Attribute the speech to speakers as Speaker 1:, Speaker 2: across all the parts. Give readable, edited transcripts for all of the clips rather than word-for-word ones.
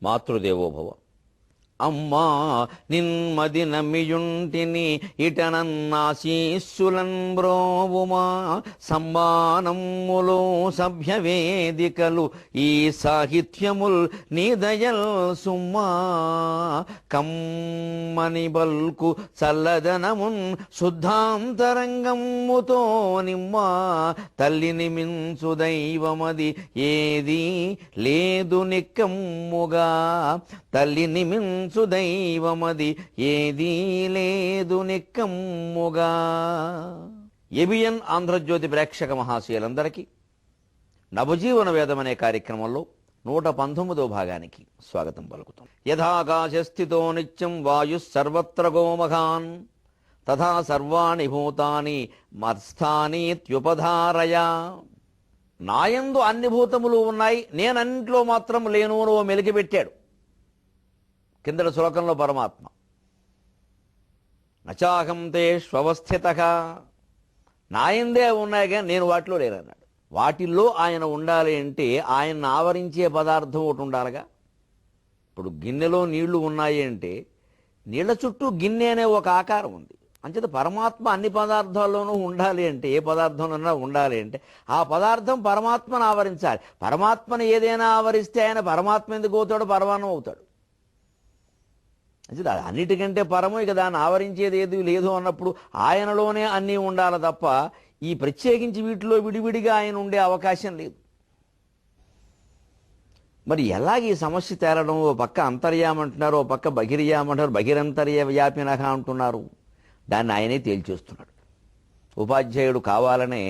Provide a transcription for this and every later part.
Speaker 1: మాతృదేవోభవ. అమ్మా నిన్మది నమ్మియుంటిని ఇటనన్నాశీస్సులన్ బ్రోవుమా, సమ్మానమ్ములో సభ్య వేదికలు ఈ సాహిత్యముల్ నీదయల్ సుమ్మా, కమ్మని బల్కు చల్లదనమున్ శుద్ధాంతరంగమ్ముతో నిమ్మా, తల్లిని మించు దైవమది ఏది లేదు నిక్కమ్ముగా, తల్లిని మించు దైవమది ఏదీ లేదు నిక్కమ్ముగా. ఏబిఎన్ ఆంధ్రజ్యోతి ప్రేక్షక మహాశయులందరికీ నవజీవన వేదం అనే కార్యక్రమంలో 119వ భాగానికి స్వాగతం పలుకుతాం. యథాకాశస్థితో నిత్యం వాయు సర్వత్ర గోమఘాన్, తథా సర్వాణి భూతాని మత్స్థానీత్యుపధారయ. నాయందు అన్ని భూతములు ఉన్నాయి, నేనన్నింటిలో మాత్రం లేను అని ఓ మెలికి పెట్టాడు కిందటి శ్లోకంలో పరమాత్మ. నచాహం తేష్వస్థితః, నాయందే ఉన్నాయి కానీ నేను వాటిలో లేనన్నాడు. వాటిల్లో ఆయన ఉండాలి అంటే ఆయన్ని ఆవరించే పదార్థం ఒకటి ఉండాలిగా. ఇప్పుడు గిన్నెలో నీళ్లు ఉన్నాయి అంటే నీళ్ల చుట్టూ గిన్నె అనే ఒక ఆకారం ఉంది. అంచేత పరమాత్మ అన్ని పదార్థాల్లోనూ ఉండాలి అంటే, ఏ పదార్థంలోనైనా ఉండాలి అంటే ఆ పదార్థం పరమాత్మను ఆవరించాలి. పరమాత్మను ఏదైనా ఆవరిస్తే ఆయన పరమాత్మ ఎందుకు అవుతాడు? పరమాణం అవుతాడు. అంచేత అన్నిటికంటే పరము, ఇక దాన్ని ఆవరించేది ఏది లేదు అన్నప్పుడు ఆయనలోనే అన్నీ ఉండాలి తప్ప ఈ ప్రత్యేకించి వీటిలో విడివిడిగా ఆయన ఉండే అవకాశం లేదు. మరి ఎలాగ ఈ సమస్య తేలడం? ఓ పక్క అంతర్యామంటున్నారు, ఓ పక్క బహిర్యామంటారు, బహిరంతర్య వ్యాపినక అంటున్నారు. దాన్ని ఆయనే తేల్చేస్తున్నాడు. ఉపాధ్యాయుడు కావాలనే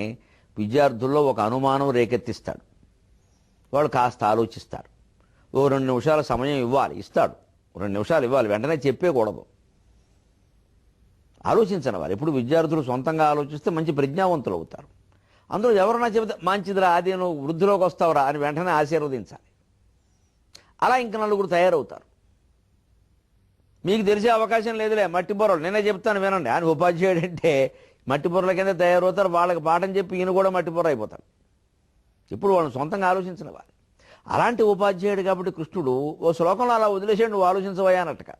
Speaker 1: విద్యార్థుల్లో ఒక అనుమానం రేకెత్తిస్తాడు. వాళ్ళు కాస్త ఆలోచిస్తారు. ఓ 2 నిమిషాల సమయం ఇవ్వాలి, ఇస్తాడు. 2 నిమిషాలు ఇవ్వాలి, వెంటనే చెప్పేకూడదు. ఆలోచించని వారు ఎప్పుడు విద్యార్థులు సొంతంగా ఆలోచిస్తే మంచి ప్రజ్ఞావంతులు అవుతారు. అందులో ఎవరన్నా చెబితే మంచిదిరా, అదే నువ్వు వృద్ధిలోకి వస్తావురా అని వెంటనే ఆశీర్వదించాలి. అలా ఇంక 4 తయారవుతారు. మీకు తెలిసే అవకాశం లేదులే, మట్టి బొర్రలు నేనే చెప్తాను వినండి అని ఉపాధ్యాయుడు అంటే మట్టి బొర్రల కింద తయారవుతారు. వాళ్ళకి పాఠం చెప్పి ఈయన కూడా మట్టి బొర్ర అయిపోతాడు. ఇప్పుడు వాళ్ళని సొంతంగా ఆలోచించిన వారు. అలాంటి ఉపాధ్యాయుడు కాబట్టి కృష్ణుడు ఓ శ్లోకంలో అలా వదిలేసాడు, నువ్వు ఆలోచించవయ్యా అన్నట్టుగా.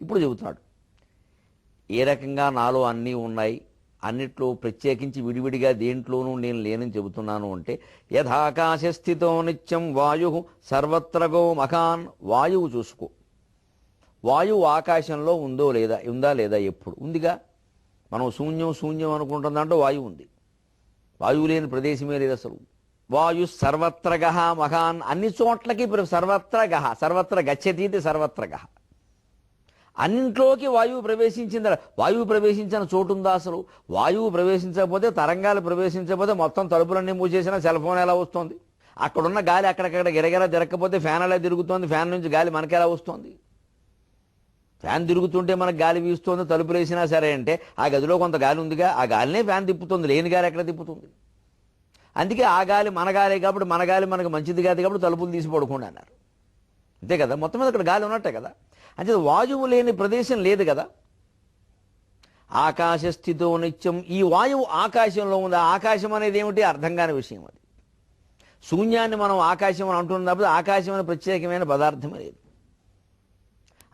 Speaker 1: ఇప్పుడు చెబుతున్నాడు ఏ రకంగా నాలో అన్నీ ఉన్నాయి, అన్నిట్లో ప్రత్యేకించి విడివిడిగా దేంట్లోనూ నేను లేనని చెబుతున్నాను అంటే, యథాకాశస్థితో నిత్యం వాయు సర్వత్ర గో మఖాన్. వాయువు చూసుకో, వాయువు ఆకాశంలో ఉందా లేదా? ఎప్పుడు ఉందిగా. మనం శూన్యం అనుకుంటున్న దాంట్లో వాయువు ఉంది. వాయువు లేని ప్రదేశమే లేదు అసలు. వాయు సర్వత్ర గహ మహాన్, అన్ని చోట్లకి సర్వత్ర గహ, సర్వత్ర గచ్చతీతి సర్వత్ర గహ. అన్నింట్లోకి వాయువు ప్రవేశించింది. వాయువు ప్రవేశించిన చోటు ఉందా అసలు? వాయువు ప్రవేశించకపోతే, తరంగాలు ప్రవేశించకపోతే మొత్తం తలుపులన్నీ మూసేసినా సెల్ ఫోన్ ఎలా వస్తుంది? అక్కడున్న గాలి అక్కడక్కడ గిరగిర తిరగకపోతే ఫ్యాన్ ఎలా తిరుగుతోంది? ఫ్యాన్ నుంచి గాలి మనకెలా వస్తుంది? ఫ్యాన్ తిరుగుతుంటే మనకు గాలి వీస్తుంది, తలుపులు వేసినా సరే అంటే ఆ గదిలో కొంత గాలి ఉందిగా, ఆ గాలినే ఫ్యాన్ తిప్పుతుంది, లేని గాలి ఎక్కడ తిప్పుతుంది? అందుకే ఆ గాలి మన గాలి కాబట్టి, మన గాలి మనకు మంచిది కాదు కాబట్టి తలుపులు తీసి పడుకోండి అన్నారు. అంతే కదా, మొత్తం మీద అక్కడ గాలి ఉన్నట్టే కదా. అంటే వాయువు లేని ప్రదేశం లేదు కదా. ఆకాశస్థితో నిత్యం, ఈ వాయువు ఆకాశంలో ఉంది. ఆకాశం అనేది ఏమిటి? అర్థం కాని విషయం అది. శూన్యాన్ని మనం ఆకాశం అని అంటున్నప్పుడు ఆకాశం అనే ప్రత్యేకమైన పదార్థం లేదు.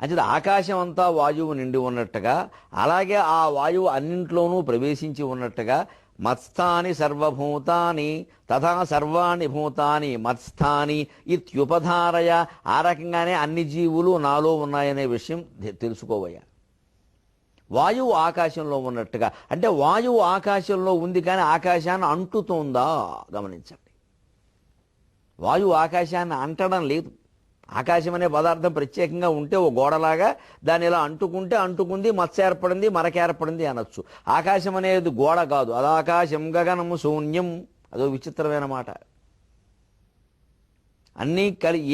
Speaker 1: అంటే ఆకాశం అంతా వాయువు నిండి ఉన్నట్టుగా, అలాగే ఆ వాయువు అన్నింట్లోనూ ప్రవేశించి ఉన్నట్టుగా, మత్స్థాని సర్వభూతాని తథా సర్వాణి భూతాని మత్స్థాని ఇత్యుపధారయ. ఆ రకంగానే అన్ని జీవులు నాలో ఉన్నాయనే విషయం తెలుసుకోవయ్యా. వాయువు ఆకాశంలో ఉన్నట్టుగా, అంటే వాయువు ఆకాశంలో ఉంది కానీ ఆకాశాన్ని అంటుతోందా? గమనించండి. వాయువు ఆకాశాన్ని అంటడం లేదు. ఆకాశం అనే పదార్థం ప్రత్యేకంగా ఉంటే ఓ గోడలాగా దాన్ని ఇలా అంటుకుంటే అంటుకుంది, మత్స్య ఏర్పడింది, మరకేర్పడింది అనొచ్చు. ఆకాశం అనేది గోడ కాదు. అదాకాశం గగనము శూన్యం, అదో విచిత్రమైన మాట. అన్నీ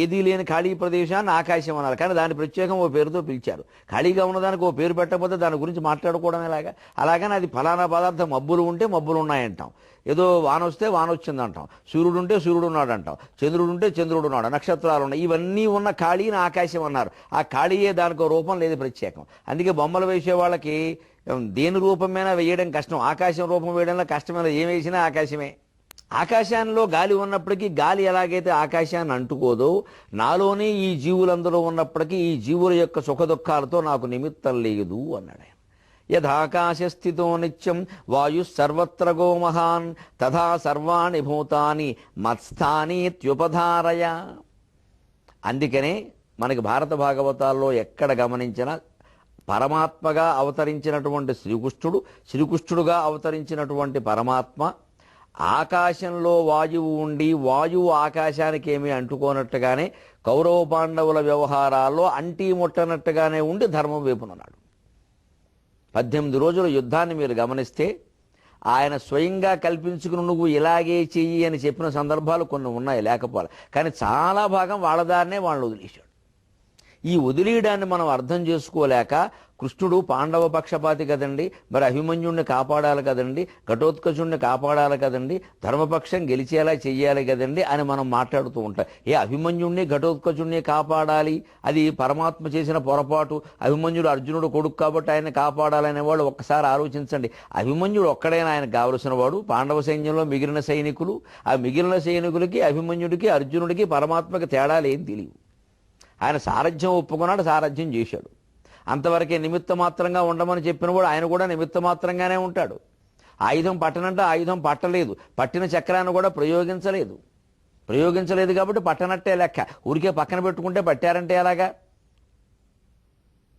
Speaker 1: ఏదీ లేని ఖాళీ ప్రదేశాన్ని ఆకాశం అన్నారు, కానీ దాని ప్రత్యేకం ఓ పేరుతో పిలిచారు. ఖాళీగా ఉన్నదానికి ఓ పేరు పెట్టకపోతే దాని గురించి మాట్లాడుకోవడం ఎలాగా? అలాగని అది ఫలానా పదార్థం, మబ్బులు ఉంటే మబ్బులు ఉన్నాయంటాం, ఏదో వాన వస్తే వాన వచ్చిందంటాం, సూర్యుడు ఉంటే సూర్యుడు ఉన్నాడు అంటాం, చంద్రుడు ఉంటే చంద్రుడు ఉన్నాడు, నక్షత్రాలు ఉన్నాయి, ఇవన్నీ ఉన్న ఖాళీని ఆకాశం అన్నారు. ఆ ఖాళీయే దానికి రూపం లేదు, ప్రత్యేకం. అందుకే బొమ్మలు వేసే వాళ్ళకి దేని రూపమైనా వేయడం కష్టం, ఆకాశం రూపం వేయడంలో కష్టమైన ఏం వేసినా ఆకాశమే. ఆకాశంలో గాలి ఉన్నప్పటికీ గాలి ఎలాగైతే ఆకాశాన్ని అంటుకోదో, నాలోనే ఈ జీవులందరూ ఉన్నప్పటికీ ఈ జీవుల యొక్క సుఖదుఖాలతో నాకు నిమిత్తం లేదు అన్నాడు ఆయన. యథాకాశస్థితో నిత్యం వాయు సర్వత్ర గో మహాన్ తథా సర్వాణి భూతాని మత్స్థానీత్యుపధారయ. అందుకనే మనకి భారత భాగవతాల్లో ఎక్కడ గమనించినా పరమాత్మగా అవతరించినటువంటి శ్రీకృష్ణుడుగా అవతరించినటువంటి పరమాత్మ ఆకాశంలో వాయువు ఉండి వాయువు ఆకాశానికి ఏమీ అంటుకోనట్టుగానే కౌరవ పాండవుల వ్యవహారాల్లో అంటీ ముట్టనట్టుగానే ఉండి ధర్మం వైపునన్నాడు. 18 రోజుల యుద్ధాన్ని మీరు గమనిస్తే ఆయన స్వయంగా కల్పించుకుని నువ్వు ఇలాగే చెయ్యి అని చెప్పిన సందర్భాలు కొన్ని ఉన్నాయి, లేకపోలే. కానీ చాలా భాగం వాళ్ళదారినే వాళ్ళు వదిలేశాడు. ఈ వదిలేయడాన్ని మనం అర్థం చేసుకోలేక కృష్ణుడు పాండవ పక్షపాతి కదండి, మరి అభిమన్యుణ్ణి కాపాడాలి కదండి, ఘటోత్కచుణ్ణి కాపాడాలి కదండి, ధర్మపక్షం గెలిచేలా చెయ్యాలి కదండి అని మనం మాట్లాడుతూ ఉంటాం. అభిమన్యుణ్ణి ఘటోత్కచుణ్ణి కాపాడాలి, అది పరమాత్మ చేసిన పొరపాటు. అభిమన్యుడు అర్జునుడు కొడుకు కాబట్టి ఆయన కాపాడాలనే వాళ్ళు ఒక్కసారి ఆలోచించండి. అభిమన్యుడు ఒక్కడైనా ఆయనకు కావలసిన వాడు? పాండవ సైన్యంలో మిగిలిన సైనికులు, ఆ మిగిలిన సైనికులకి అభిమన్యుడికి అర్జునుడికి పరమాత్మకి తేడాలు ఏం తెలియవు. ఆయన సారథ్యం ఒప్పుకున్నాడు, సారథ్యం చేశాడు. అంతవరకే నిమిత్త మాత్రంగా ఉండమని చెప్పిన వాడు ఆయన కూడా నిమిత్త మాత్రంగానే ఉంటాడు. ఆయుధం పట్టనంటే ఆయుధం పట్టలేదు, పట్టిన చక్రాన్ని కూడా ప్రయోగించలేదు కాబట్టి పట్టనట్టే లెక్క. ఊరికే పక్కన పెట్టుకుంటే పట్టారంటే ఎలాగా?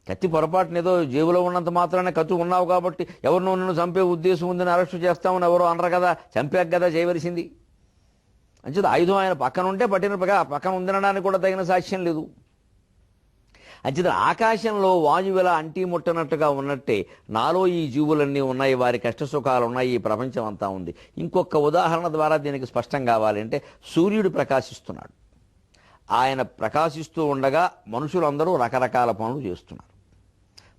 Speaker 1: కత్తి పొరపాటున ఏదో జేబులో ఉన్నంత మాత్రానే కత్తి ఉన్నావు కాబట్టి ఎవరినో నిన్ను చంపే ఉద్దేశం ఉందని అరెస్టు చేస్తామని ఎవరో అనరు కదా, చంపాక కదా చేయవలసింది. అంచేది ఆయుధం ఆయన పక్కన ఉంటే పట్టిన పక్కన ఉందనడానికి కూడా తగిన సాక్ష్యం లేదు. అంచేత ఆకాశంలో వాయువు ఎలా అంటీ ముట్టనట్టుగా ఉన్నట్టే నాలో ఈ జీవులన్నీ ఉన్నాయి, వారి కష్టసుఖాలు ఉన్నాయి, ఈ ప్రపంచం అంతా ఉంది. ఇంకొక ఉదాహరణ ద్వారా దీనికి స్పష్టం కావాలంటే సూర్యుడు ప్రకాశిస్తున్నాడు. ఆయన ప్రకాశిస్తూ ఉండగా మనుషులందరూ రకరకాల పనులు చేస్తున్నారు.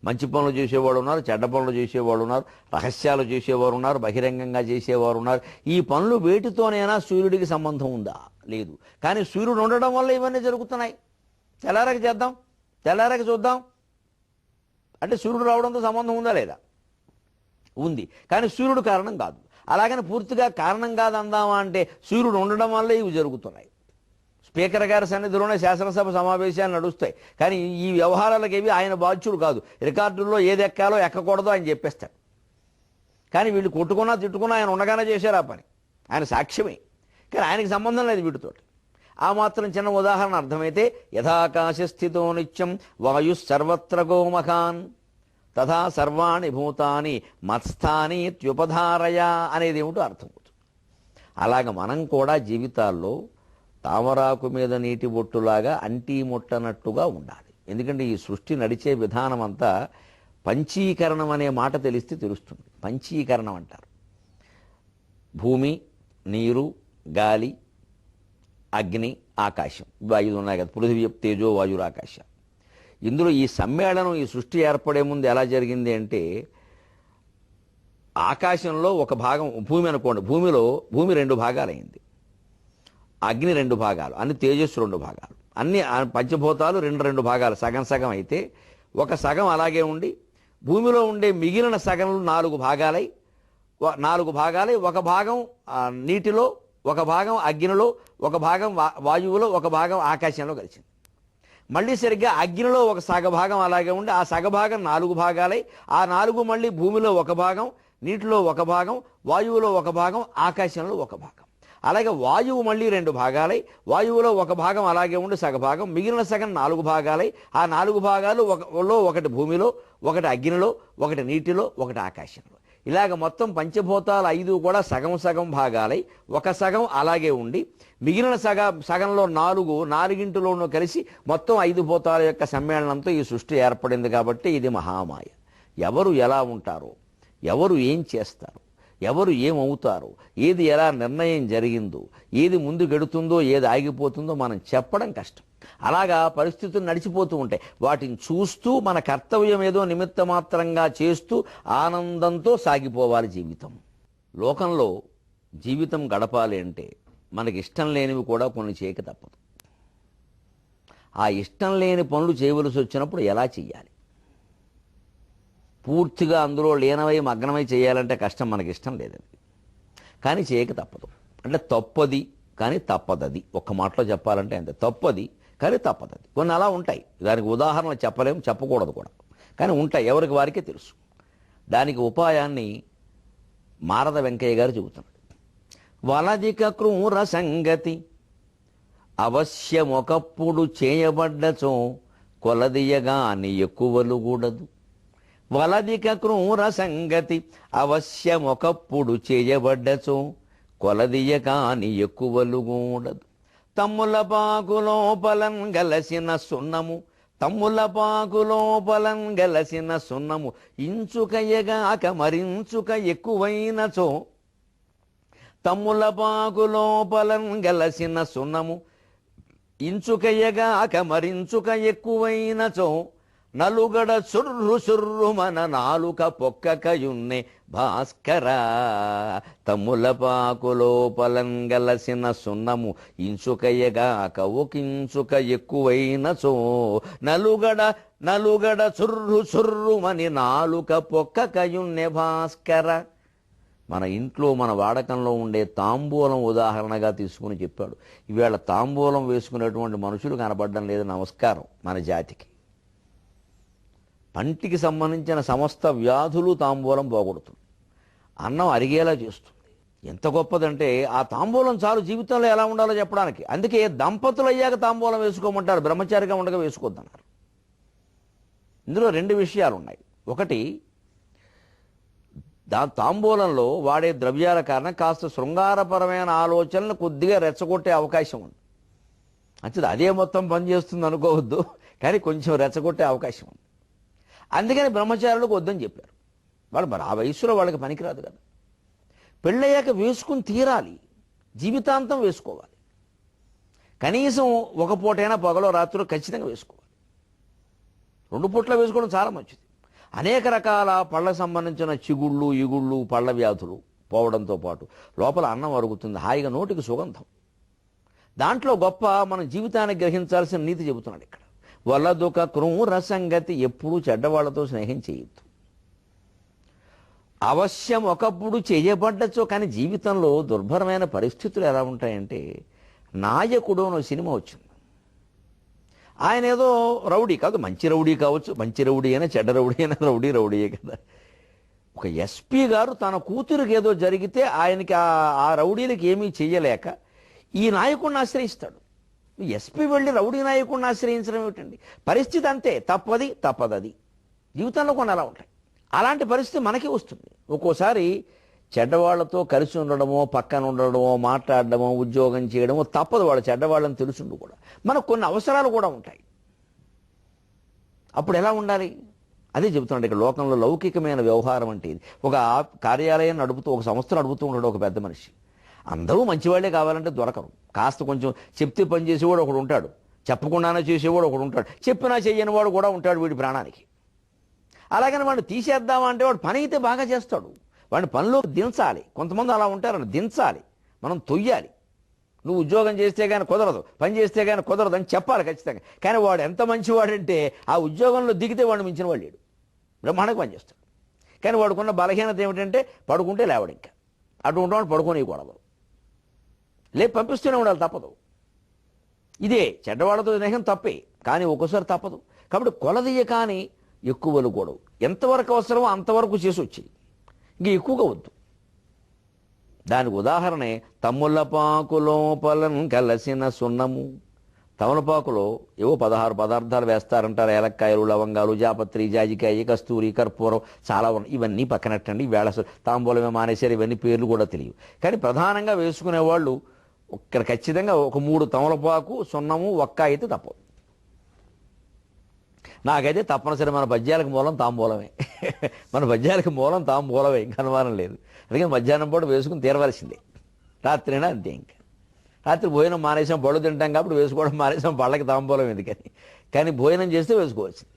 Speaker 1: మంచి పనులు చేసేవాడు ఉన్నారు, చెడ్డ పనులు చేసేవాడు ఉన్నారు, రహస్యాలు చేసేవారు ఉన్నారు, బహిరంగంగా చేసేవారు ఉన్నారు. ఈ పనులు వేటితోనైనా సూర్యుడికి సంబంధం ఉందా? లేదు. కానీ సూర్యుడు ఉండడం వల్ల ఇవన్నీ జరుగుతున్నాయి. తెల్లారక చేద్దాం, తెల్లారక చూద్దాం అంటే సూర్యుడు రావడంతో సంబంధం ఉందా? లేదా? ఉంది. కానీ సూర్యుడు కారణం కాదు. అలాగని పూర్తిగా కారణం కాదు అందామా అంటే సూర్యుడు ఉండడం వల్ల ఇవి జరుగుతున్నాయి. స్పీకర్ గారి సన్నిధిలోనే శాసనసభ సమావేశాలు నడుస్తాయి. కానీ ఈ వ్యవహారాలకేవి ఆయన బాధ్యుడు కాదు. రికార్డుల్లో ఏది ఎక్కాలో ఎక్కకూడదో ఆయన చెప్పేస్తాడు. కానీ వీళ్ళు కొట్టుకున్నా తిట్టుకున్నా ఆయన ఉండగానే చేశారు ఆ పని. ఆయన సాక్ష్యమే. కానీ ఆయనకి సంబంధం లేదు వీటితోటి. ఆ మాత్రం చిన్న ఉదాహరణ అర్థమైతే యథాకాశస్థితో నిత్యం వాయు సర్వత్ర గో మహాన్ తథా సర్వాణి భూతాని మత్స్థానీత్యుపధారయ అనేది ఏమిటో అర్థమవుతుంది. అలాగ మనం కూడా జీవితాల్లో తామరాకు మీద నీటి బొట్టులాగా అంటీ ముట్టనట్టుగా ఉండాలి. ఎందుకంటే ఈ సృష్టి నడిచే విధానం అంతా పంచీకరణం అనే మాట తెలిస్తే తెలుస్తుంది. పంచీకరణం అంటారు. భూమి, నీరు, గాలి, అగ్ని, ఆకాశం, ఇవి 5 ఉన్నాయి కదా. పృథివీ, తేజో, వాయురు, ఆకాశం. ఇందులో ఈ సమ్మేళనం, ఈ సృష్టి ఏర్పడే ముందు ఎలా జరిగింది అంటే ఆకాశంలో ఒక భాగం భూమి అనుకోండి, భూమి 2 భాగాలైంది, అగ్ని 2 భాగాలు, అన్ని తేజస్సు 2 భాగాలు, అన్ని పంచభూతాలు 2 భాగాలు, సగం సగం అయితే ఒక సగం అలాగే ఉండి భూమిలో ఉండే మిగిలిన సగంలు 4 భాగాలై ఒక భాగం నీటిలో, ఒక భాగం అగ్నిలో, ఒక భాగం వాయువులో, ఒక భాగం ఆకాశంలో కలిసింది. మళ్ళీ సరిగ్గా అగ్నిలో ఒక సగభాగం అలాగే ఉండి ఆ సగభాగం 4 భాగాలై ఆ 4 మళ్ళీ భూమిలో ఒక భాగం, నీటిలో ఒక భాగం, వాయువులో ఒక భాగం, ఆకాశంలో ఒక భాగం. అలాగే వాయువు మళ్ళీ 2 భాగాలై వాయువులో ఒక భాగం అలాగే ఉండి సగభాగం, మిగిలిన సగం 4 భాగాలై ఆ 4 భాగాలు ఒకటి భూమిలో, ఒకటి అగ్నిలో, ఒకటి నీటిలో, ఒకటి ఆకాశంలో. ఇలాగ మొత్తం పంచభూతాలు 5 కూడా సగం సగం భాగాలై ఒక సగం అలాగే ఉండి మిగిలిన సగంలో 4 కలిసి మొత్తం 5 భూతాల యొక్క సమ్మేళనంతో ఈ సృష్టి ఏర్పడింది. కాబట్టి ఇది మహామాయ. ఎవరు ఎలా ఉంటారో, ఎవరు ఏం చేస్తారు, ఎవరు ఏమవుతారో, ఏది ఎలా నిర్ణయం జరిగిందో, ఏది ముందు గెడుతుందో, ఏది ఆగిపోతుందో మనం చెప్పడం కష్టం. అలాగా పరిస్థితులు నడిచిపోతూ ఉంటాయి. వాటిని చూస్తూ మన కర్తవ్యం ఏదో నిమిత్త మాత్రంగా చేస్తూ ఆనందంతో సాగిపోవాలి జీవితం. లోకంలో జీవితం గడపాలి అంటే మనకి ఇష్టం లేనివి కూడా కొన్ని చేయక తప్పదు. ఆ ఇష్టం లేని పనులు చేయవలసి వచ్చినప్పుడు ఎలా చెయ్యాలి? పూర్తిగా అందులో లీనమై మగ్నమై చేయాలంటే కష్టం, మనకి ఇష్టం లేదండి. కానీ చేయక తప్పదు. అంటే తప్పది కానీ తప్పదది. ఒక్క మాటలో చెప్పాలంటే అంతే, తప్పది కానీ తప్పదది. కొన్ని అలా ఉంటాయి, దానికి ఉదాహరణలు చెప్పలేము, చెప్పకూడదు కూడా, కానీ ఉంటాయి, ఎవరికి వారికే తెలుసు. దానికి ఉపాయాన్ని మారద వెంకయ్య గారు చెబుతున్నాడు. వలదిక క్రూర సంగతి అవశ్యమొకప్పుడు చేయబడ్డచో కొలదియగాని ఎక్కువలుగూడదు. వలదిక క్రూర సంగతి అవశ్యమొకప్పుడు చేయబడ్డచో కొలదియగాని ఎక్కువలుగూడదు. తమ్ముల పాకులోపలం గలసిన సున్నము, తమ్ముల పాకులోపలం గలసిన సున్నము ఇంచుకయ్యగాక మరించుక ఎక్కువైనచో, తమ్ముల పాకులోపలం గలసిన సున్నము ఇంచుకయ్యగాక మరించుక ఎక్కువైనచో, నలుగడ సుర్రు సుర్రు మన నాలుక పొక్కకయున్నే భాస్కరా. తమ్ముల పాకులోపలం గలసిన సున్నము ఇంచుకయ్యగాక ఒకించుక ఎక్కువైనచో, నలుగడ సుర్రు సుర్రుమని నాలుక పొక్కకయున్నే భాస్కర. మన ఇంట్లో మన వాడకంలో ఉండే తాంబూలం ఉదాహరణగా తీసుకుని చెప్పాడు. ఈవేళ తాంబూలం వేసుకునేటువంటి మనుషులు కనబడడం లేదు. నమస్కారం మన జాతికి. పంటికి సంబంధించిన సమస్త వ్యాధులు తాంబూలం పోగొడుతుంది, అన్నం అరిగేలా చేస్తుంది. ఎంత గొప్పదంటే ఆ తాంబూలం చాలు జీవితంలో ఎలా ఉండాలో చెప్పడానికి. అందుకే దంపతులు అయ్యాక తాంబూలం వేసుకోమంటారు, బ్రహ్మచారిగా ఉండగా వేసుకోవద్దన్నారు. ఇందులో రెండు విషయాలు ఉన్నాయి. ఒకటి, తాంబూలంలో వాడే ద్రవ్యాల కారణం కాస్త శృంగారపరమైన ఆలోచనలు కొద్దిగా రెచ్చగొట్టే అవకాశం ఉంది. మంచిది, అదే మొత్తం పనిచేస్తుంది అనుకోవద్దు, కానీ కొంచెం రెచ్చగొట్టే అవకాశం ఉంది. అందుకని బ్రహ్మచారులకు వద్దని చెప్పారు. వాళ్ళు మరి ఆ వయసులో వాళ్ళకి పనికిరాదు కదా. పెళ్ళయ్యాక వేసుకుని తీరాలి, జీవితాంతం వేసుకోవాలి. కనీసం ఒక పూటైనా పగలో రాత్రులు ఖచ్చితంగా వేసుకోవాలి. 2 పూట్ల వేసుకోవడం చాలా మంచిది. అనేక రకాల పళ్ళకు సంబంధించిన చిగుళ్ళు ఇగుళ్ళు పళ్ళ వ్యాధులు పోవడంతో పాటు లోపల అన్నం అరుగుతుంది, హాయిగా నోటికి సుగంధం. దాంట్లో గొప్ప మన జీవితాన్ని గ్రహించాల్సిన నీతి చెబుతున్నాడు ఇక్కడ. వలదుక క్రూర సంగతి, ఎప్పుడూ చెడ్డవాళ్లతో స్నేహం చేయొద్దు. అవశ్యం ఒకప్పుడు చేయబడ్డచో, కానీ జీవితంలో దుర్భరమైన పరిస్థితులు ఎలా ఉంటాయంటే, నాయకుడు అనే సినిమా వచ్చింది. ఆయన ఏదో రౌడీ కాదు, మంచి రౌడీ కావచ్చు, మంచి రౌడీ అయినా చెడ్డ రౌడీ అయినా రౌడీయే కదా. ఒక ఎస్పీ గారు తన కూతురికి ఏదో జరిగితే ఆయనకి ఆ రౌడీలకు ఏమీ చెయ్యలేక ఈ నాయకుడిని ఆశ్రయిస్తాడు. ఎస్పీ వెళ్ళి రౌడీ నాయకుడిని ఆశ్రయించడం ఏమిటండి? పరిస్థితి అంతే, తప్పదది. జీవితంలో కొన్ని అలా ఉంటాయి. అలాంటి పరిస్థితి మనకి వస్తుంది. ఒక్కోసారి చెడ్డవాళ్లతో కలిసి ఉండడమో, పక్కన ఉండడమో, మాట్లాడడమో, ఉద్యోగం చేయడమో తప్పదు. వాళ్ళు చెడ్డవాళ్ళని తెలుసుండు కూడా మనకు కొన్ని అవసరాలు కూడా ఉంటాయి. అప్పుడు ఎలా ఉండాలి అదే చెబుతున్నాడు ఇక్కడ. లోకంలో లౌకికమైన వ్యవహారం అంటే ఇది. ఒక కార్యాలయం నడుపుతూ, ఒక సంస్థ నడుపుతూ ఉంటాడు ఒక పెద్ద మనిషి. అందరూ మంచివాళ్లే కావాలంటే దొరకరు. కాస్త కొంచెం చెప్తే పని చేసేవాడు ఒకడు ఉంటాడు, చెప్పకుండానే చేసేవాడు ఒకడు ఉంటాడు, చెప్పినా చెయ్యని వాడు కూడా ఉంటాడు వీడి ప్రాణానికి. అలాగని వాడిని తీసేద్దామా అంటే వాడు పని అయితే బాగా చేస్తాడు, వాడిని పనిలోకి దించాలి. కొంతమంది అలా ఉంటారని దించాలి, మనం తొయ్యాలి. నువ్వు ఉద్యోగం చేస్తే కానీ కుదరదు, పని చేస్తే కానీ కుదరదు అని చెప్పాలి ఖచ్చితంగా. కానీ వాడు ఎంత మంచివాడంటే ఆ ఉద్యోగంలో దిగితే వాడు మించిన వాడు లేడు, బ్రహ్మాండంగా పనిచేస్తాడు. కానీ వాడుకున్న బలహీనత ఏమిటంటే పడుకుంటే లేవడు, ఇంకా అటు ఉంటాడు, పడుకోనియకూడదు, పంపిస్తూనే ఉండాలి, తప్పదు. ఇదే చెడ్డవాళ్ళతో స్నేహం తప్పే, కానీ ఒక్కోసారి తప్పదు. కాబట్టి కొలదీయ కానీ ఎక్కువలు కూడా ఎంతవరకు అవసరమో అంతవరకు చేసి వచ్చేయి, ఇంక ఎక్కువగా వద్దు. దానికి ఉదాహరణే తమ్ములపాకు లోపలం కలసిన సున్నము. తమలపాకులో ఏవో 16 పదార్థాలు వేస్తారంటారు, ఏలక్కాయలు, లవంగాలు, జాపత్రి, జాజికాయ, కస్తూరి, కర్పూరం, చాలా ఉన్నాయి. ఇవన్నీ పక్కనట్టండి, వేళ తాంబూలమే మానేశారు, ఇవన్నీ పేర్లు కూడా తెలియవు. కానీ ప్రధానంగా వేసుకునేవాళ్ళు ఇక్కడ ఖచ్చితంగా ఒక 3 తమలపాకు, సున్నము, ఒక్క అయితే తప్పదు. నాకైతే తప్పనిసరి మన పద్యాలకు మూలం తాంబూలమే. మన పద్యాలకు మూలం తాంబూలమే, ఇంకా అనుమానం లేదు. అందుకని మధ్యాహ్నం పూట వేసుకుని తీరవలసిందే, రాత్రినా అంతే. ఇంకా రాత్రి భోజనం మానేసాం, పళ్ళు తింటాం కాబట్టి వేసుకోవడం మానేసాం, పళ్ళకి తాంబూలం ఎందుకని. కానీ భోజనం చేస్తే వేసుకోవాల్సింది,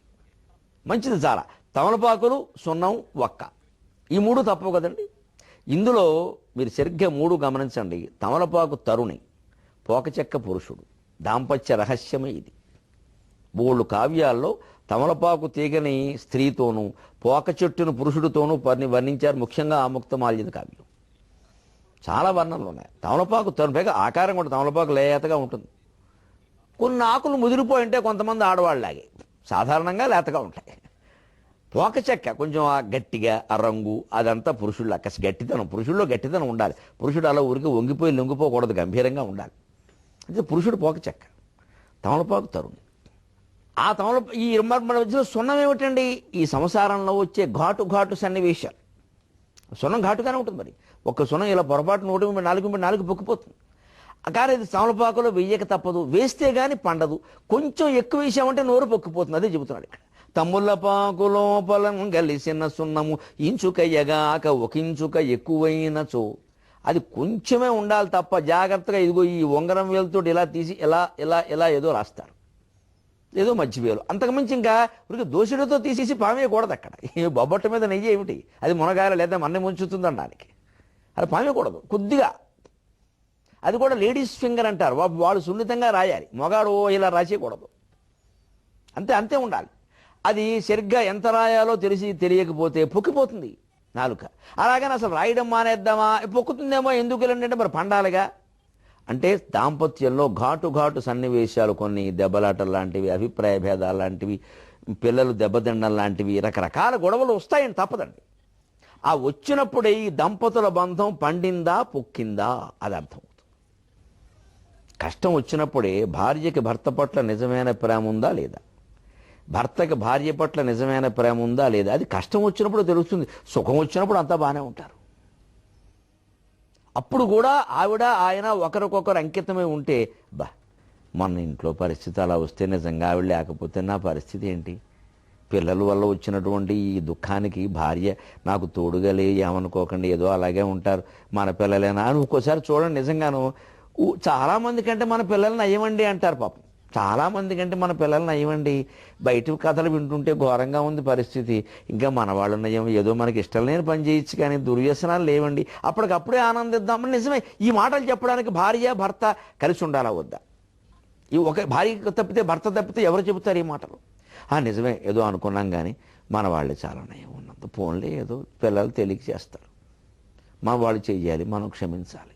Speaker 1: మంచిది చాలా. తమలపాకులు, సున్నం, ఒక్క, ఈ 3 తప్పవు కదండి. ఇందులో మీరు సరిగ్గా 3 గమనించండి. తమలపాకు తరుణి, పోకచెక్క పురుషుడు, దాంపత్య రహస్యమే ఇది. బోళ్ళు కావ్యాల్లో తమలపాకు తీగని స్త్రీతోనూ, పోక చెట్టును పురుషుడితోనూ వర్ణించారు, ముఖ్యంగా ఆముక్త మాల్యద కావ్యం. చాలా వర్ణనలు ఉన్నాయి. తమలపాకు పైగా ఆకారం కూడా తమలపాకు లేతగా ఉంటుంది. కొన్ని ఆకులు ముదిరిపోయి ఉంటే కొంతమంది ఆడవాళ్ళలాగే సాధారణంగా లేతగా ఉంటాయి. పోక చెక్క కొంచెం గట్టిగా ఆ రంగు అదంతా పురుషుల్లో గట్టితనం, పురుషుల్లో గట్టితనం ఉండాలి. పురుషుడు అలా ఊరికి వంగిపోయి లొంగిపోకూడదు, గంభీరంగా ఉండాలి. అంటే పురుషుడు పోక చెక్క, తమలపాకు తరుణి. ఆ ఈ మన మధ్యలో సున్నం ఏమిటండి? ఈ సంసారంలో వచ్చే ఘాటు సన్నివేశాలు. సున్నం ఘాటుగానే ఉంటుంది. మరి ఒక్క సున్నం ఇలా పొరపాటు నాలుగు పొక్కిపోతుంది. కానీ ఇది తమలపాకులో వెయ్యక తప్పదు, వేస్తే గాని పండదు. కొంచెం ఎక్కువ వేసామంటే నోరు పొక్కిపోతుంది. అదే చెబుతున్నాడు ఇక్కడ. తమ్ములపాకు లోపలం గలిసిన సున్నము ఇంచుకయ్యగాక ఒకించుక ఎక్కువైనచో. అది కొంచెమే ఉండాలి తప్ప జాగ్రత్తగా ఇదిగో ఈ ఉంగరం వేలుతో ఇలా తీసి ఇలా ఏదో రాస్తారు, ఏదో మధ్య వేలు. అంతకుమించి ఇంకా ఉరికి దోషుడితో తీసేసి పామేయకూడదు. అక్కడ బొబ్బట్ట మీద నెయ్యి ఏమిటి, అది మునగాయలు లేదా మన్నె ముంచుతుంది అనడానికి. అది పామేయకూడదు. కొద్దిగా, అది కూడా లేడీస్ ఫింగర్ అంటారు, వాళ్ళు సున్నితంగా రాయాలి. మొగాడు ఇలా రాసేయకూడదు. అంతే ఉండాలి. అది సరిగ్గా ఎంత రాయాలో తెలియకపోతే పొక్కిపోతుంది నాలుక. అలాగని అసలు రాయడం మానేద్దామా, పొక్కుతుందేమో, ఎందుకు వెళ్ళండి మరి పండాలిగా. అంటే దాంపత్యంలో ఘాటు సన్నివేశాలు, కొన్ని దెబ్బలాటలు లాంటివి, అభిప్రాయ భేదాలు లాంటివి, పిల్లలు దెబ్బతిండం లాంటివి, రకరకాల గొడవలు వస్తాయని తప్పదండి. ఆ వచ్చినప్పుడే ఈ దంపతుల బంధం పండిందా పొక్కిందా అది అర్థమవుతుంది. కష్టం వచ్చినప్పుడే భార్యకి భర్త పట్ల నిజమైన ప్రేమ ఉందా లేదా, భర్తకి భార్య పట్ల నిజమైన ప్రేమ ఉందా లేదా, అది కష్టం వచ్చినప్పుడు తెలుస్తుంది. సుఖం వచ్చినప్పుడు అంతా బాగానే ఉంటారు. అప్పుడు కూడా ఆవిడ ఆయన ఒకరికొకరు అంకితమై ఉంటే, మన ఇంట్లో పరిస్థితి అలా వస్తే నిజంగా ఆవిడ లేకపోతే నా పరిస్థితి ఏంటి, పిల్లల వల్ల వచ్చినటువంటి ఈ దుఃఖానికి భార్య నాకు తోడుగా ఏమనుకోకండి, ఏదో అలాగే ఉంటారు మన పిల్లలేనా అని ఒక్కోసారి చూడండి. నిజంగాను చాలామంది కంటే మన పిల్లల్ని అయ్యమండి అంటారు. పాపం చాలామంది కంటే మన పిల్లల్ని అయ్యమండి. బయట కథలు వింటుంటే ఘోరంగా ఉంది పరిస్థితి. ఇంకా మన వాళ్ళు నయం, ఏదో మనకి ఇష్టం లేని పని చేయొచ్చు కానీ దుర్వ్యసనాలు లేవండి, అప్పటికప్పుడే ఆనందిద్దామని. నిజమే, ఈ మాటలు చెప్పడానికి భార్య భర్త కలిసి ఉండాలా వద్దా? ఈ ఒక భార్య తప్పితే భర్త తప్పితే ఎవరు చెబుతారు ఈ మాటలు? నిజమే, ఏదో అనుకున్నాం కానీ మన వాళ్ళే చాలా నయం ఉన్నంత ఫోన్లే, ఏదో పిల్లలు తెలియక చేస్తారు, మన వాళ్ళు చెయ్యాలి, మనం క్షమించాలి.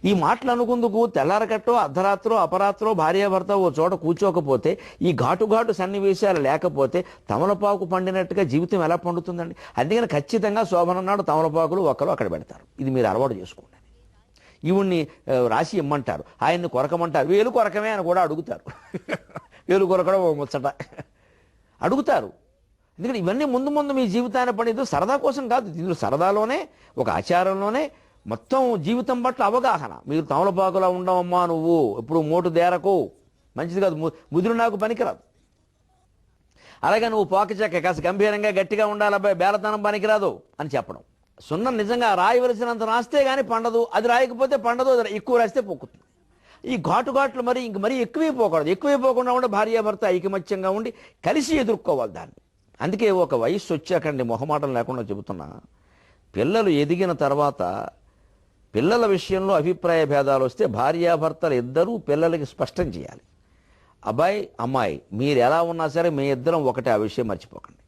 Speaker 1: ఈ మాటలు అనుకుందుకు తెల్లారకట్టో అర్ధరాత్రో అపరాత్రో భార్యాభర్త ఓ చోట కూర్చోకపోతే, ఈ ఘాటు సన్నివేశాలు లేకపోతే తమలపాకు పండినట్టుగా జీవితం ఎలా పండుతుందండి? అందుకని ఖచ్చితంగా శోభనం నాడు తమలపాకులు ఒక్కరు అక్కడ పెడతారు. ఇది మీరు అలవాటు చేసుకోండి. ఈవిడ్ని రాసి ఇమ్మంటారు, ఆయన్ని కొరకమంటారు. వేలు కొరకమే అని కూడా అడుగుతారు. వేలు కొరకడం ముచ్చట అడుగుతారు. ఎందుకంటే ఇవన్నీ ముందు మీ జీవితాన్ని పడేది సరదా కోసం కాదు. ఇందులో సరదాలోనే, ఒక ఆచారంలోనే మొత్తం జీవితం పట్ల అవగాహన. మీరు తమలపాకులా ఉండవమ్మా, నువ్వు ఇప్పుడు మోటు దేరకు మంచిది కాదు, ముదురు నాకు పనికిరాదు. అలాగే నువ్వు పోకచెక్క కాస్త గంభీరంగా గట్టిగా ఉండాలి, అబ్బాయి బేలతనం పనికిరాదు అని చెప్పడం. సున్నం నిజంగా రాయవలసినంత రాస్తే కానీ పండదు, అది రాయకపోతే పండదు, అది ఎక్కువ రాస్తే పొక్కుతుంది. ఈ ఘాట్లు మరీ ఎక్కువైపోకూడదు. ఎక్కువైపోకుండా ఉండి భార్యాభర్త ఐకమత్యంగా ఉండి కలిసి ఎదుర్కోవాలి దాన్ని. అందుకే ఒక వయస్సు వచ్చాకండి, మొహమాటం లేకుండా చెబుతున్నా, పిల్లలు ఎదిగిన తర్వాత పిల్లల విషయంలో అభిప్రాయ భేదాలు వస్తే భార్యాభర్తలు ఇద్దరూ పిల్లలకి స్పష్టం చేయాలి. అబ్బాయి అమ్మాయి మీరు ఎలా ఉన్నా సరే మీ ఇద్దరం ఒకటే, ఆ విషయం మర్చిపోకండి.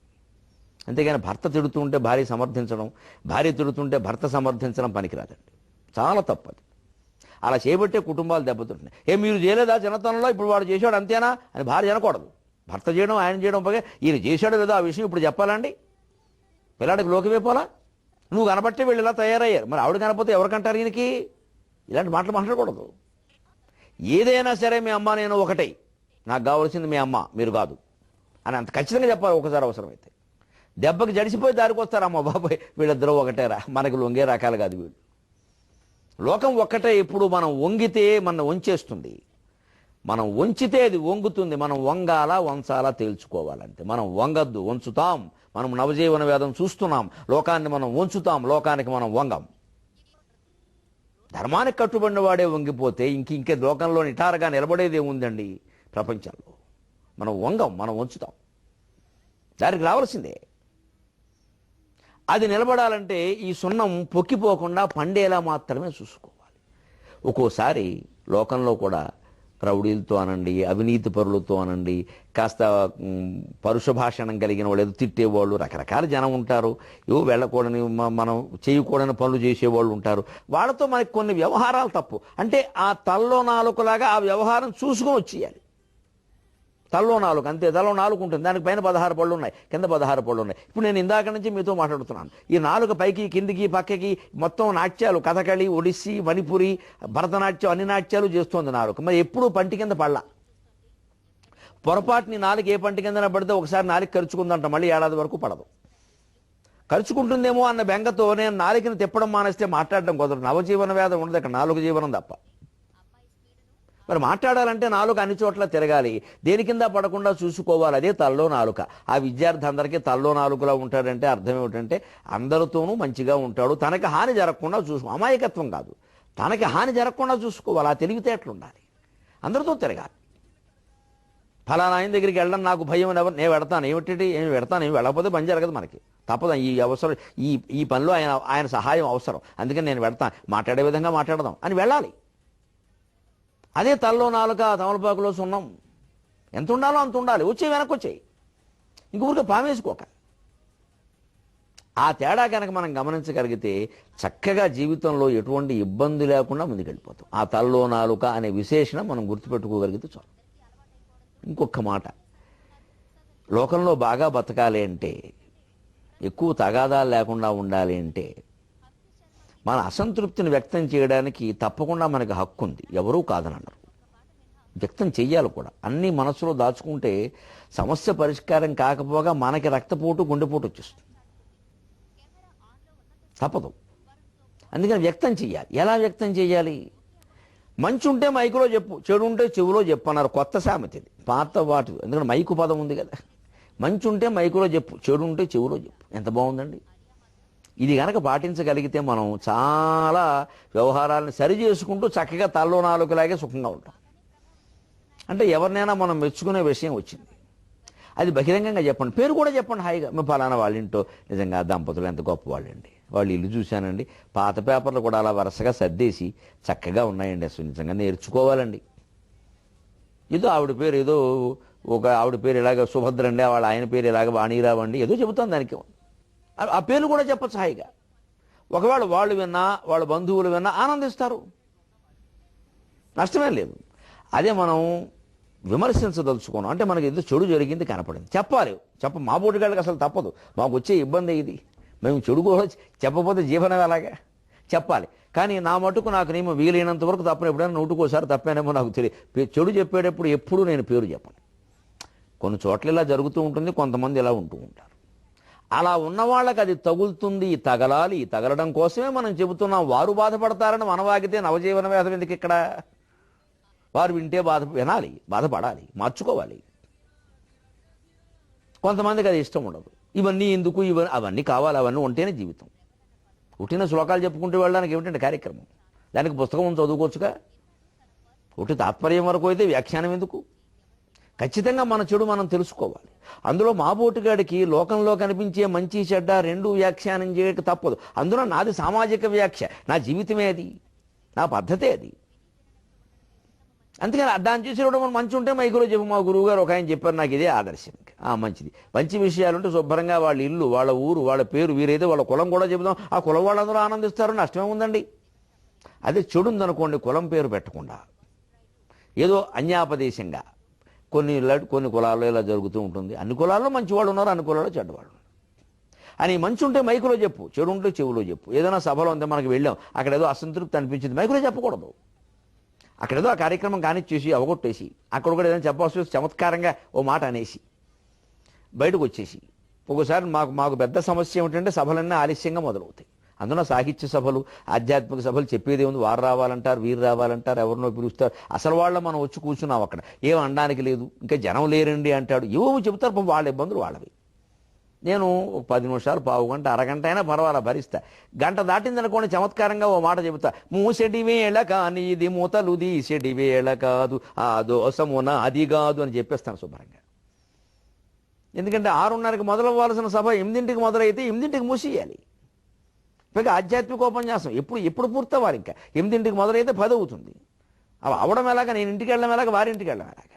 Speaker 1: అంతేగాని భర్త తిడుతుంటే భార్య సమర్థించడం, భార్య తిడుతుంటే భర్త సమర్థించడం పనికిరాదండి, చాలా తప్పది. అలా చేయబట్టే కుటుంబాలు దెబ్బతింటున్నాయి. మీరు చేయలేదా చిన్నతనంలో, ఇప్పుడు వాడు చేశాడు అంతేనా అని భార్య అనకూడదు. భర్త చేయడం ఆయన చేయడం పైగా ఈయన చేశాడు లేదా ఆ విషయం ఇప్పుడు చెప్పాలండి? పిల్లాడికి లోకమైపోలా, నువ్వు కనబట్టే వీళ్ళు ఇలా తయారయ్యారు, మరి ఆవిడ కనపోతే ఎవరికంటారు ఈయనకి? ఇలాంటి మాటలు మాట్లాడకూడదు. ఏదైనా సరే మీ అమ్మ నేను ఒకటే, నాకు కావాల్సింది మీ అమ్మ మీరు కాదు అని అంత ఖచ్చితంగా చెప్పాలి. ఒకసారి అవసరమైతే దెబ్బకి జడిసిపోయి దారికి వస్తారు, అమ్మ బాబాయ్ వీళ్ళిద్దరూ ఒకటేరా, మనకి లొంగే రకాలు కాదు వీళ్ళు. లోకం ఒక్కటే. ఇప్పుడు మనం వంగితే మనం వంచేస్తుంది, మనం వంచితే అది వంగుతుంది. మనం వంచాలా తేల్చుకోవాలంటే మనం వంగద్దు, వంచుతాం. మనం నవజీవన వేదం చూస్తున్నాం, లోకాన్ని మనం వంచుతాం, లోకానికి మనం వంగం. ధర్మానికి కట్టుబడిన వాడే వంగిపోతే ఇంకే లోకంలో నిటారుగా నిలబడేది ఏముందండి ప్రపంచంలో? మనం వంగం, మనం వంచుతాం. దానికి రావాల్సిందే. అది నిలబడాలంటే ఈ సున్నం పొక్కిపోకుండా పండేలా మాత్రమే చూసుకోవాలి. ఒక్కోసారి లోకంలో కూడా రౌడీలతో అనండి, అవినీతి పరులతో అనండి, కాస్త పరుష భాషణం కలిగిన వాళ్ళు, ఏదో తిట్టేవాళ్ళు, రకరకాల జనం ఉంటారు. ఏవో వెళ్ళకూడని మనం చేయకూడని పనులు చేసేవాళ్ళు ఉంటారు. వాళ్ళతో మనకి కొన్ని వ్యవహారాలు తప్పు. అంటే ఆ తల్లో నాలుకలాగా ఆ వ్యవహారం చూసుకొని వచ్చేయాలి. తల్లో నాలుగు అంతే, తల్లో నాలుగు ఉంటుంది, దానికి పైన 16 పళ్ళు ఉన్నాయి, కింద 16 పళ్ళు ఉన్నాయి. ఇప్పుడు నేను ఇందాక నుంచి మీతో మాట్లాడుతున్నాను. ఈ నాలుగు పైకి కిందికి పక్కకి మొత్తం నాట్యాలు, కథకళి, ఒడిస్సీ, మణిపురి, భరతనాట్యం, అన్ని నాట్యాలు చేస్తోంది నాలుగు. మరి ఎప్పుడూ పంటి కింద పళ్ళ. పొరపాటుని నాలుగు ఏ పంటి కిందన పడితే ఒకసారి నాలుగు ఖర్చుకుందంట, మళ్ళీ ఏడాది వరకు పడదు. ఖర్చుకుంటుందేమో అన్న బెంగతో నేను నాలుగుని తిప్పడం మానేస్తే మాట్లాడడం కుదరదు. నవజీవన వేదం ఉండదు అక్కడ, నాలుగు జీవనం తప్ప. మరి మాట్లాడాలంటే నాలుక అన్ని చోట్ల తిరగాలి, దేని కింద పడకుండా చూసుకోవాలి. అదే తల్లో నాలుక. ఆ విద్యార్థి అందరికీ తల్లో నాలుకలా ఉంటాడంటే అర్థం ఏమిటంటే అందరితోనూ మంచిగా ఉంటాడు, తనకి హాని జరగకుండా చూసుకో. అమాయకత్వం కాదు, తనకి హాని జరగకుండా చూసుకోవాలి. ఆ తెలివితేటలు ఉండాలి, అందరితో తిరగాలి. ఫలానా ఆయన దగ్గరికి వెళ్ళడం నాకు భయం అని ఎవరు, నేను వెడతాను ఏమిటి, ఏమి వెడతాను, ఏమి వెళ్ళకపోతే పని జరగదు, మనకి తప్పదు. ఈ అవసరం, ఈ పనిలో ఆయన సహాయం అవసరం, అందుకని నేను వెడతాను, మాట్లాడే విధంగా మాట్లాడదాం అని వెళ్ళాలి. అదే తల్లో నాలుక తమలపాకులో సున్నం, ఎంత ఉండాలో అంత ఉండాలి. వచ్చే వెనక్కి వచ్చాయి, ఇంకొకరికి పామేసుకోక. ఆ తేడా కనుక మనం గమనించగలిగితే చక్కగా జీవితంలో ఎటువంటి ఇబ్బంది లేకుండా ముందుకెళ్ళిపోతాం. ఆ తల్లో నాలుక అనే విశేషణం మనం గుర్తుపెట్టుకోగలిగితే చాలు. ఇంకొక మాట, లోకంలో బాగా బతకాలి అంటే, ఎక్కువ తగాదాలు లేకుండా ఉండాలి అంటే, మన అసంతృప్తిని వ్యక్తం చేయడానికి తప్పకుండా మనకు హక్కు ఉంది, ఎవరూ కాదనన్నారు. వ్యక్తం చెయ్యాలి కూడా. అన్నీ మనసులో దాచుకుంటే సమస్య పరిష్కారం కాకపోగా మనకి రక్తపోటు, గుండెపోటు వచ్చేస్తుంది, తప్పదు. అందుకని వ్యక్తం చెయ్యాలి. ఎలా వ్యక్తం చెయ్యాలి? మంచి ఉంటే మైకులో చెప్పు, చెడు ఉంటే చెవులో చెప్పు అన్నారు. కొత్త సామెత ఇది, పాత వాటి. ఎందుకంటే మైకు పదం ఉంది కదా. మంచి ఉంటే మైకులో చెప్పు, చెడు ఉంటే చెవులో చెప్పు. ఎంత బాగుందండి. ఇది కనుక పాటించగలిగితే మనం చాలా వ్యవహారాలను సరి చేసుకుంటూ చక్కగా తల్లో నాలుగులాగే సుఖంగా ఉంటాం. అంటే ఎవరినైనా మనం మెచ్చుకునే విషయం వచ్చింది, అది బహిరంగంగా చెప్పండి, పేరు కూడా చెప్పండి హాయిగా. మేము ఫలానా వాళ్ళ ఇంట్లో నిజంగా దంపతులు ఎంత గొప్ప వాళ్ళండి, వాళ్ళు ఇల్లు చూశానండి, పాత పేపర్లు కూడా అలా వరుసగా సర్దేసి చక్కగా ఉన్నాయండి, అసలు నిజంగా నేర్చుకోవాలండి. ఏదో ఆవిడ పేరు, ఏదో ఒక ఆవిడ పేరు ఇలాగ సుభద్ర అండి, వాళ్ళ ఆయన పేరు ఇలాగ వాణీరావు అండి, ఏదో చెబుతాం, దానికి ఆ పేర్లు కూడా చెప్పచ్చు హాయిగా. ఒకవేళ వాళ్ళు విన్నా, వాళ్ళ బంధువులు విన్నా ఆనందిస్తారు, నష్టమే లేదు. అదే మనం విమర్శించదలుచుకోను అంటే మనకి ఏదో చెడు జరిగింది కనపడింది, చెప్పాలి. మా బోటిగాళ్ళకి అసలు తప్పదు, మాకు వచ్చే ఇబ్బంది ఇది, మేము చెడు కూడా చెప్పకపోతే జీవనం ఎలాగా చెప్పాలి. కానీ నా మటుకు నాకు నేను వీలైనంత వరకు తప్పను. ఎప్పుడైనా నూటుకోసారి తప్పానేమో నాకు తెలియదు. చెడు చెప్పేటప్పుడు ఎప్పుడు నేను పేరు చెప్పను. కొన్ని చోట్ల ఇలా జరుగుతూ ఉంటుంది, కొంతమంది ఇలా ఉంటూ ఉంటారు. అలా ఉన్న వాళ్ళకి అది తగులుతుంది, తగలాలి. తగలడం కోసమే మనం చెబుతున్నాం. వారు బాధపడతారని మనవాగితే నవజీవన వేదం ఎందుకు ఇక్కడ? వారు వింటే వినాలి, బాధపడాలి, మార్చుకోవాలి. కొంతమందికి అది ఇష్టం ఉండదు. ఇవన్నీ ఎందుకు, అవన్నీ కావాలి, అవన్నీ ఉంటేనే జీవితం. పుట్టిన శ్లోకాలు చెప్పుకుంటూ వెళ్ళడానికి ఏమిటంటే కార్యక్రమం? దానికి పుస్తకం చదువుకోవచ్చుగా. ఒకటి తాత్పర్యం వరకు అయితే వ్యాఖ్యానం ఎందుకు? ఖచ్చితంగా మన చెడు మనం తెలుసుకోవాలి. అందులో మా బోటుగాడికి లోకంలో కనిపించే మంచి చెడ్డ రెండు వ్యాఖ్యానం చేయక తప్పదు. అందులో నాది సామాజిక వ్యాఖ్య, నా జీవితమే అది, నా పద్ధతే అది. అందుకని దాన్ని చూసేటప్పుడు మనం మంచి ఉంటే మైకులో చెప్పు, మా గురువు గారు ఒక ఆయన చెప్పారు, నాకు ఇదే ఆదర్శం. మంచిది, మంచి విషయాలు ఉంటే శుభ్రంగా వాళ్ళ ఇల్లు, వాళ్ళ ఊరు, వాళ్ళ పేరు, వీరైతే వాళ్ళ కులం కూడా చెబుదాం. ఆ కులం వాళ్ళందరూ ఆనందిస్తారు, నష్టమే ఉందండి. అదే చెడు ఉందనుకోండి, కులం పేరు పెట్టకుండా ఏదో అన్యాపదేశంగా కొన్ని కులాల్లో ఇలా జరుగుతూ ఉంటుంది. అన్ని కులాల్లో మంచివాళ్ళు ఉన్నారు, అన్ని కులాల్లో చెడ్డవాళ్ళు ఉన్నారు అని. మంచి ఉంటే మైకులో చెప్పు, చెడు ఉంటే చెవులో చెప్పు. ఏదైనా సభలో ఉంటే మనకు వెళ్ళాం, అక్కడ ఏదో అసంతృప్తి అనిపించింది, మైకులో చెప్పకూడదు. అక్కడేదో ఆ కార్యక్రమం కానిచ్చేసి అవగొట్టేసి అక్కడ కూడా ఏదైనా చెప్పాల్సి వస్తే చమత్కారంగా ఓ మాట అనేసి బయటకు వచ్చేసి. ఒకసారి మాకు పెద్ద సమస్య ఏమిటంటే సభలన్నీ ఆలస్యంగా మొదలవుతాయి. అందులో సాహిత్య సభలు, ఆధ్యాత్మిక సభలు చెప్పేది ఉంది. వారు రావాలంటారు, వీరు రావాలంటారు, ఎవరినో పిలుస్తారు. అసలు వాళ్ళ మనం వచ్చి కూర్చున్నాం అక్కడ, ఏం అనడానికి లేదు, ఇంకా జనం లేరండి అంటాడు, ఏవో చెబుతారు. వాళ్ళ ఇబ్బందులు వాళ్ళవి. నేను ఒక 10 నిమిషాలు, పావు గంట, అరగంట అయినా పర్వాలా భరిస్తా. గంట దాటిందనుకోండి చమత్కారంగా ఓ మాట చెబుతా, మూసెడి వేళ కానీ ఇది మూతలు తీసెడి వేళ కాదు, ఆ దోసమున అది కాదు అని చెప్పేస్తాను శుభ్రంగా. ఎందుకంటే 6:30కి మొదలవ్వాల్సిన సభ 8ంటికి మొదలైతే 8ంటికి మూసేయాలి. పైగా ఆధ్యాత్మిక ఉపన్యాసం ఎప్పుడు పూర్తవ్వాలి. ఇంకా 8ంటికి మొదలైతే 10 అవుతుంది. అవి అవడం ఎలాగా, నేను ఇంటికి వెళ్ళడం ఎలాగా, వారింటికి వెళ్ళడం ఎలాగా.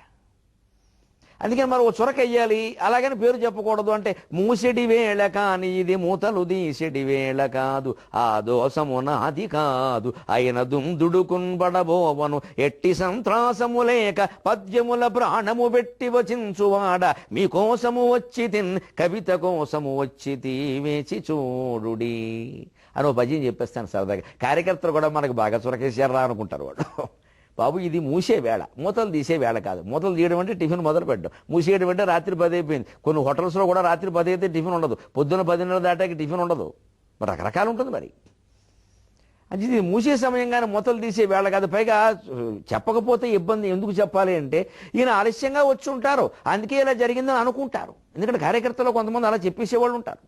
Speaker 1: అందుకని మరి ఓ చురక వెయ్యాలి, అలాగని పేరు చెప్పకూడదు. అంటే మూసెడి వేళ కాని ఇది మూతలు దీసెడి వేళ కాదు, ఆ దోషము నాది కాదు, అయిన దుందుడుకున్బడబోవను ఎట్టి సంత్రాసము లేక పద్యముల ప్రాణము పెట్టి వచించువాడ, మీకోసము వచ్చి తిన్ కవిత కోసము వచ్చి వేచి చూడుడి అని ఓ పద్యం చెప్పేస్తాను సరదాగా. కార్యకర్తలు కూడా మనకు బాగా చురకేసారా అనుకుంటారు వాళ్ళు. బాబు ఇది మూసే వేళ, మూతలు తీసే వేళ కాదు. మూతలు తీయడం అంటే టిఫిన్ మొదలు పెట్టడం, మూసేయడం అంటే రాత్రి 10 అయిపోయింది. కొన్ని హోటల్స్లో కూడా రాత్రి 10 అయితే టిఫిన్ ఉండదు, పొద్దున్న 10:30 దాటాకి టిఫిన్ ఉండదు, మరి రకరకాలు ఉంటుంది. మరి అది ఇది మూసే సమయంగానే మూతలు తీసే వేళ కాదు. పైగా చెప్పకపోతే ఇబ్బంది, ఎందుకు చెప్పాలి అంటే ఈయన ఆలస్యంగా వచ్చి ఉంటారు, అందుకే ఇలా జరిగిందని అనుకుంటారు. ఎందుకంటే కార్యకర్తలు కొంతమంది అలా చెప్పేసేవాళ్ళు ఉంటారు.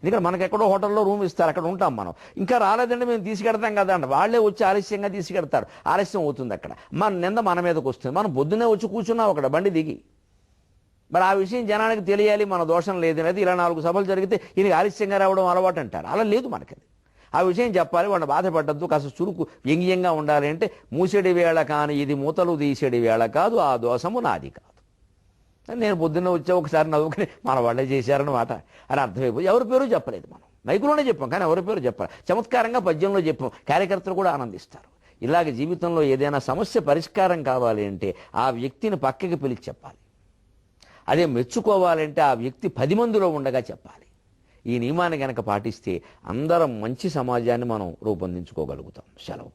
Speaker 1: ఎందుకంటే మనకు ఎక్కడో హోటల్లో రూమ్ ఇస్తారు, అక్కడ ఉంటాం మనం. ఇంకా రాలేదంటే మేము తీసుకెడతాం కదా అంట, వాళ్ళే వచ్చి ఆలస్యంగా తీసుకెడతారు, ఆలస్యం అవుతుంది. అక్కడ మన నింద మన మీదకి వస్తుంది. మనం పొద్దున్నే వచ్చి కూర్చున్నాం అక్కడ బండి దిగి. మరి ఆ విషయం జనానికి తెలియాలి, మన దోషం లేదు. అయితే ఇలా 4 సభలు జరిగితే ఈయనకి ఆలస్యంగా రావడం అలవాటు అంటారు, అలా లేదు మనకది. ఆ విషయం చెప్పాలి, వాడిని బాధపడ్డద్దు, కాస్త చురుకు వ్యంగ్యంగా ఉండాలి. అంటే మూసేడి వేళ కాని ఇది మూతలు తీసేడి వేళ కాదు, ఆ దోషము నాది కాదు. నేను పొద్దున్న వచ్చా ఒకసారి నవ్వుకుని మన వాళ్ళే చేశారన్నమాట అని అర్థమైపోయి ఎవరి పేరు చెప్పలేదు. మనం మైకులోనే చెప్పాం, కానీ ఎవరి పేరు చెప్పాలి. చమత్కారంగా పద్యంలో చెప్పాం, కార్యకర్తలు కూడా ఆనందిస్తారు. ఇలాగ జీవితంలో ఏదైనా సమస్య పరిష్కారం కావాలి అంటే ఆ వ్యక్తిని పక్కకి పిలిచి చెప్పాలి. అదే మెచ్చుకోవాలంటే ఆ వ్యక్తి 10 మందిలో ఉండగా చెప్పాలి. ఈ నియమాన్ని గనక పాటిస్తే అందరం మంచి సమాజాన్ని మనం రూపొందించుకోగలుగుతాం. సెలవు.